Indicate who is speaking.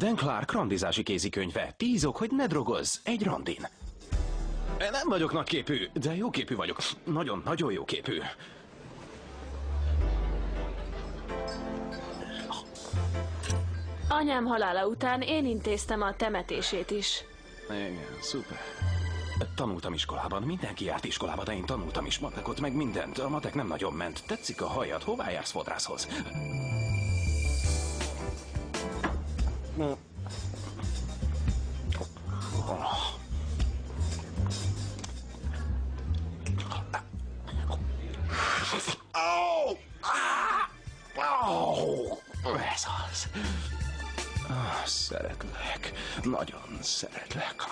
Speaker 1: Dan Clark randizási kézikönyve. 10 ok, hogy ne drogozz egy randin. Nem vagyok nagyképű, de jóképű vagyok. Nagyon jóképű.
Speaker 2: Anyám halála után én intéztem a temetését is.
Speaker 1: Igen, szuper. Tanultam iskolában, mindenki járt iskolába, de én tanultam is matekot, meg mindent. A matek nem nagyon ment. Tetszik a hajad, hová jársz fodrászhoz? Ez az. Szeretlek. Nagyon szeretlek.